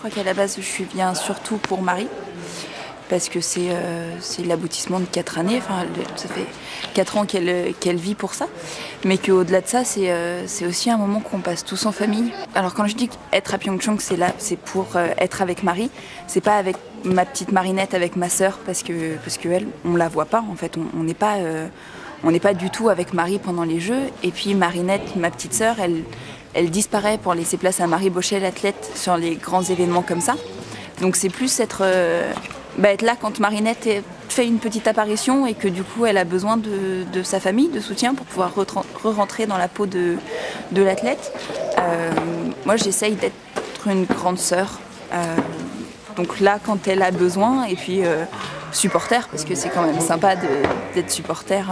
crois qu'à la base, je viens surtout pour Marie, parce que c'est l'aboutissement de 4 années. Enfin, ça fait 4 ans qu'elle vit pour ça. Mais qu'au-delà de ça, c'est aussi un moment qu'on passe tous en famille. Alors quand je dis être à Pyeongchang, c'est pour être avec Marie. C'est pas avec ma petite Marinette, avec ma sœur, parce que elle, on la voit pas en fait. On n'est pas du tout avec Marie pendant les Jeux. Et puis Marinette, ma petite sœur, elle disparaît pour laisser place à Marie Bochet, l'athlète, sur les grands événements comme ça. Donc c'est plus être là quand Marinette fait une petite apparition et que du coup elle a besoin de sa famille, de soutien pour pouvoir re-rentrer dans la peau de l'athlète. Moi j'essaye d'être une grande sœur. Donc là quand elle a besoin et puis supporter, parce que c'est quand même sympa d'être supporter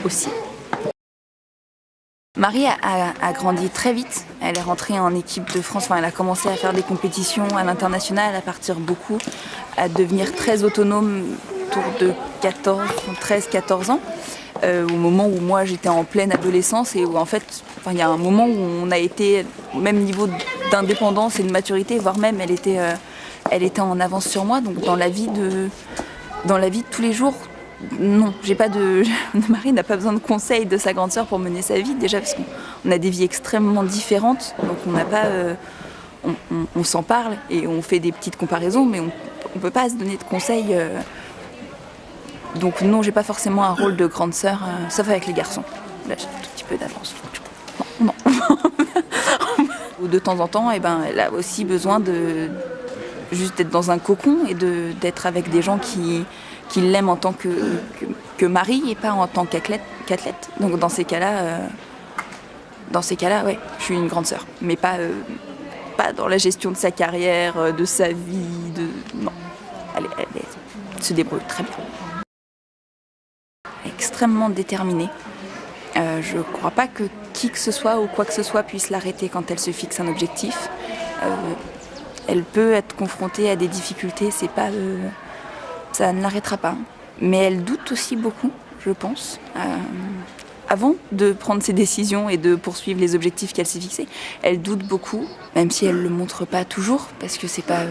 aussi. Marie a grandi très vite. Elle est rentrée en équipe de France. Enfin, elle a commencé à faire des compétitions à l'international, à partir beaucoup, à devenir très autonome autour de 13-14 ans. Au moment où moi j'étais en pleine adolescence et où en fait, il y a un moment où on a été au même niveau d'indépendance et de maturité, voire même elle était en avance sur moi. Donc dans la vie de tous les jours, non, Marie n'a pas besoin de conseils de sa grande sœur pour mener sa vie, déjà parce qu'on a des vies extrêmement différentes, donc on n'a pas, on s'en parle et on fait des petites comparaisons, mais on peut pas se donner de conseils. Donc non, j'ai pas forcément un rôle de grande sœur, sauf avec les garçons. Là, j'ai un tout petit peu d'avance. Non. De temps en temps, elle a aussi besoin de juste d'être dans un cocon et d'être avec des gens qui l'aiment en tant que Marie et pas en tant qu'athlète. Donc dans ces cas-là, ouais, je suis une grande sœur, mais pas dans la gestion de sa carrière, de sa vie, non. Elle se débrouille très bien. Extrêmement déterminée. Je ne crois pas que qui que ce soit ou quoi que ce soit puisse l'arrêter quand elle se fixe un objectif. Elle peut être confrontée à des difficultés, ça ne l'arrêtera pas. Mais elle doute aussi beaucoup, je pense. Avant de prendre ses décisions et de poursuivre les objectifs qu'elle s'est fixés, elle doute beaucoup, même si elle ne le montre pas toujours, parce que c'est pas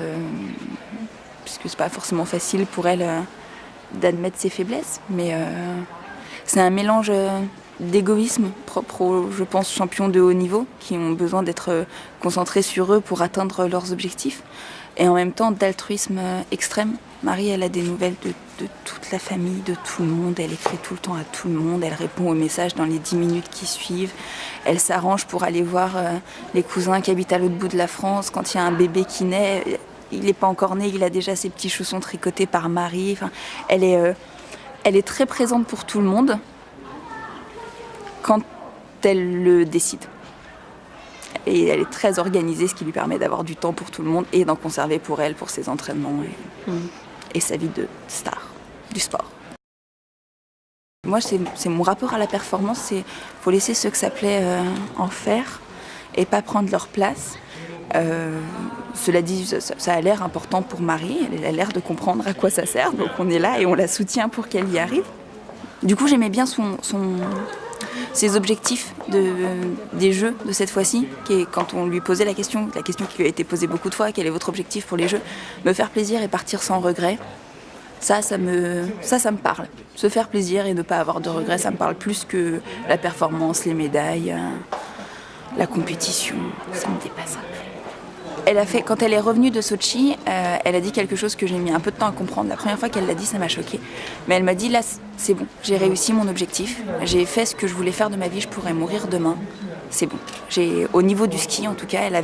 forcément facile pour elle d'admettre ses faiblesses. Mais c'est un mélange d'égoïsme propre aux, je pense, champions de haut niveau qui ont besoin d'être concentrés sur eux pour atteindre leurs objectifs. Et en même temps d'altruisme extrême. Marie, elle a des nouvelles de toute la famille, de tout le monde. Elle écrit tout le temps à tout le monde. Elle répond aux messages dans les 10 minutes qui suivent. Elle s'arrange pour aller voir les cousins qui habitent à l'autre bout de la France. Quand il y a un bébé qui naît, il n'est pas encore né, il a déjà ses petits chaussons tricotés par Marie. Enfin, elle est très présente pour tout le monde quand elle le décide. Et elle est très organisée, ce qui lui permet d'avoir du temps pour tout le monde et d'en conserver pour elle, pour ses entraînements et sa vie de star, du sport. Moi, c'est mon rapport à la performance, il faut laisser ceux que ça plaît en faire et pas prendre leur place. Cela dit, ça a l'air important pour Marie, elle a l'air de comprendre à quoi ça sert, donc on est là et on la soutient pour qu'elle y arrive. Du coup, j'aimais bien ses objectifs des Jeux de cette fois-ci, qui est, quand on lui posait la question qui lui a été posée beaucoup de fois, quel est votre objectif pour les Jeux, me faire plaisir et partir sans regret. Ça me parle. Se faire plaisir et ne pas avoir de regrets, ça me parle plus que la performance, les médailles, la compétition. Ça me dépasse un peu. Quand elle est revenue de Sochi, elle a dit quelque chose que j'ai mis un peu de temps à comprendre. La première fois qu'elle l'a dit, ça m'a choquée. Mais elle m'a dit, là, c'est bon, j'ai réussi mon objectif. J'ai fait ce que je voulais faire de ma vie, je pourrais mourir demain. C'est bon. Au niveau du ski, en tout cas, elle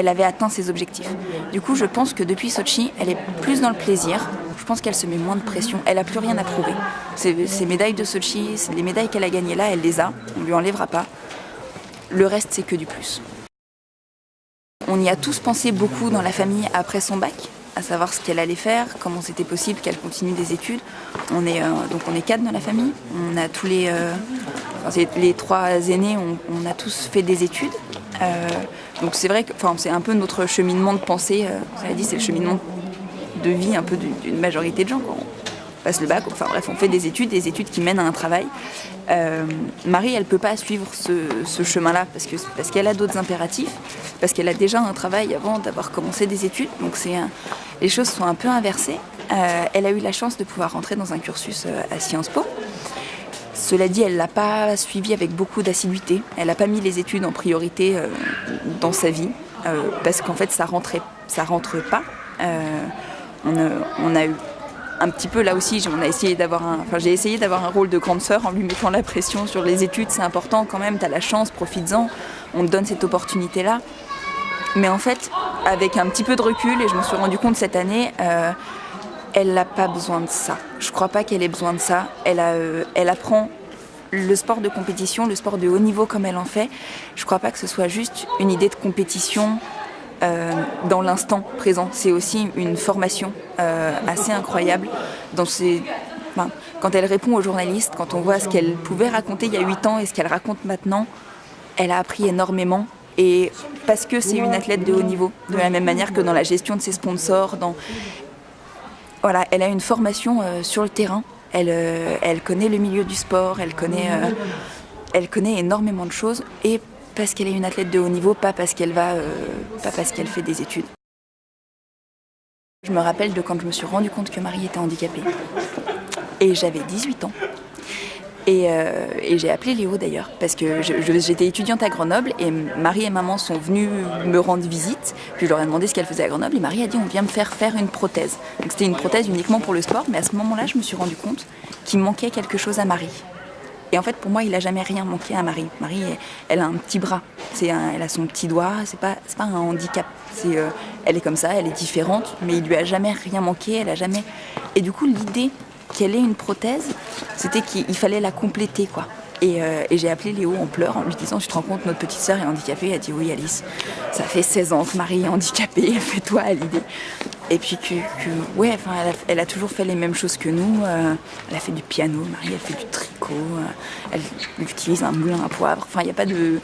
avait atteint ses objectifs. Du coup, je pense que depuis Sochi, elle est plus dans le plaisir. Je pense qu'elle se met moins de pression. Elle n'a plus rien à prouver. Ces médailles de Sochi, les médailles qu'elle a gagnées là, elle les a. On ne lui enlèvera pas. Le reste, c'est que du plus. On y a tous pensé beaucoup dans la famille après son bac, à savoir ce qu'elle allait faire, comment c'était possible qu'elle continue des études. On est 4 dans la famille. On a tous les 3 aînés, on a tous fait des études. Donc c'est vrai que c'est un peu notre cheminement de pensée. Ça a dit, c'est le cheminement de vie un peu d'une majorité de gens. passe le bac, enfin bref, on fait des études qui mènent à un travail. Marie, elle peut pas suivre ce chemin-là parce qu'elle a d'autres impératifs, parce qu'elle a déjà un travail avant d'avoir commencé des études, donc les choses sont un peu inversées. Elle a eu la chance de pouvoir rentrer dans un cursus à Sciences Po. Cela dit, elle l'a pas suivi avec beaucoup d'assiduité. Elle n'a pas mis les études en priorité dans sa vie, parce qu'en fait, ça rentre pas. On a eu un petit peu là aussi, j'ai essayé d'avoir un rôle de grande sœur en lui mettant la pression sur les études, c'est important quand même, t'as la chance, profites-en, on te donne cette opportunité-là. Mais en fait, avec un petit peu de recul, et je m'en suis rendu compte cette année, elle n'a pas besoin de ça. Je crois pas qu'elle ait besoin de ça. Elle apprend le sport de compétition, le sport de haut niveau comme elle en fait. Je crois pas que ce soit juste une idée de compétition dans l'instant présent. C'est aussi une formation assez incroyable. Quand elle répond aux journalistes, quand on voit ce qu'elle pouvait raconter il y a 8 ans et ce qu'elle raconte maintenant, elle a appris énormément. Et parce que c'est une athlète de haut niveau, de la même manière que dans la gestion de ses sponsors, voilà, elle a une formation sur le terrain. Elle connaît le milieu du sport, elle connaît énormément de choses. Et parce qu'elle est une athlète de haut niveau, pas parce qu'elle fait des études. Je me rappelle de quand je me suis rendu compte que Marie était handicapée. Et j'avais 18 ans. Et j'ai appelé Léo d'ailleurs, parce que j'étais étudiante à Grenoble et Marie et maman sont venues me rendre visite. Puis je leur ai demandé ce qu'elle faisait à Grenoble et Marie a dit on vient me faire une prothèse. Donc c'était une prothèse uniquement pour le sport, mais à ce moment-là je me suis rendu compte qu'il manquait quelque chose à Marie. Et en fait pour moi il n'a jamais rien manqué à Marie. Marie elle a un petit bras, elle a son petit doigt, c'est pas un handicap. Elle est comme ça, elle est différente, mais il lui a jamais rien manqué, Et du coup l'idée qu'elle ait une prothèse, c'était qu'il fallait la compléter, quoi. Et j'ai appelé Léo en pleurs en lui disant tu te rends compte, notre petite sœur est handicapée. Elle a dit oui Alice, ça fait 16 ans que Marie est handicapée, fais-toi à l'idée. Et puis elle a toujours fait les mêmes choses que nous. Elle a fait du piano, Marie elle fait du tricot, elle utilise un moulin à poivre. Enfin il n'y a pas de...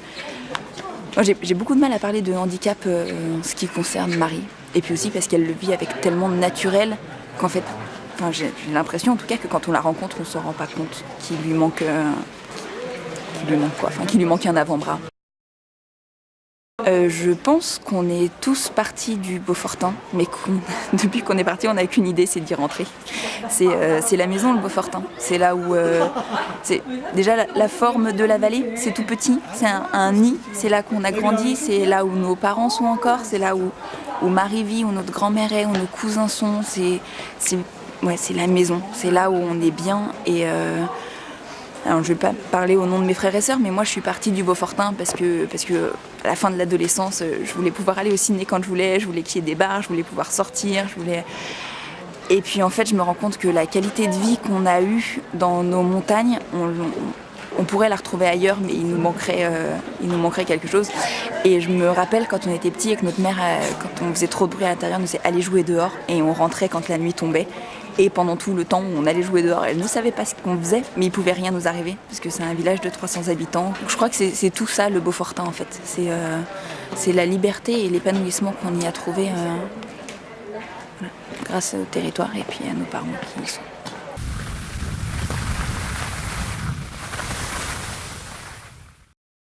Moi, j'ai beaucoup de mal à parler de handicap en ce qui concerne Marie. Et puis aussi parce qu'elle le vit avec tellement de naturel qu'en fait... j'ai l'impression en tout cas que quand on la rencontre, on ne se rend pas compte qu'il lui manque un avant-bras. Je pense qu'on est tous partis du Beaufortin, mais depuis qu'on est partis, on n'a qu'une idée, c'est d'y rentrer. C'est la maison, le Beaufortin. C'est là où... c'est déjà la forme de la vallée, c'est tout petit, c'est un nid, c'est là qu'on a grandi, c'est là où nos parents sont encore, c'est là où Marie vit, où notre grand-mère est, où nos cousins sont, c'est la maison, c'est là où on est bien. Alors je vais pas parler au nom de mes frères et sœurs, mais moi je suis partie du Beaufortin parce que à la fin de l'adolescence, je voulais pouvoir aller au ciné quand je voulais qu'il y ait des bars, je voulais pouvoir sortir, Et puis en fait je me rends compte que la qualité de vie qu'on a eue dans nos montagnes, on pourrait la retrouver ailleurs, mais il nous manquerait quelque chose. Et je me rappelle quand on était petit et que notre mère, quand on faisait trop de bruit à l'intérieur, nous disait allez jouer dehors, et on rentrait quand la nuit tombait. Et pendant tout le temps où on allait jouer dehors, elle ne savait pas ce qu'on faisait, mais il ne pouvait rien nous arriver, parce que c'est un village de 300 habitants. Donc je crois que c'est tout ça le Beaufortin en fait. C'est la liberté et l'épanouissement qu'on y a trouvé grâce au territoire et puis à nos parents qui y sont.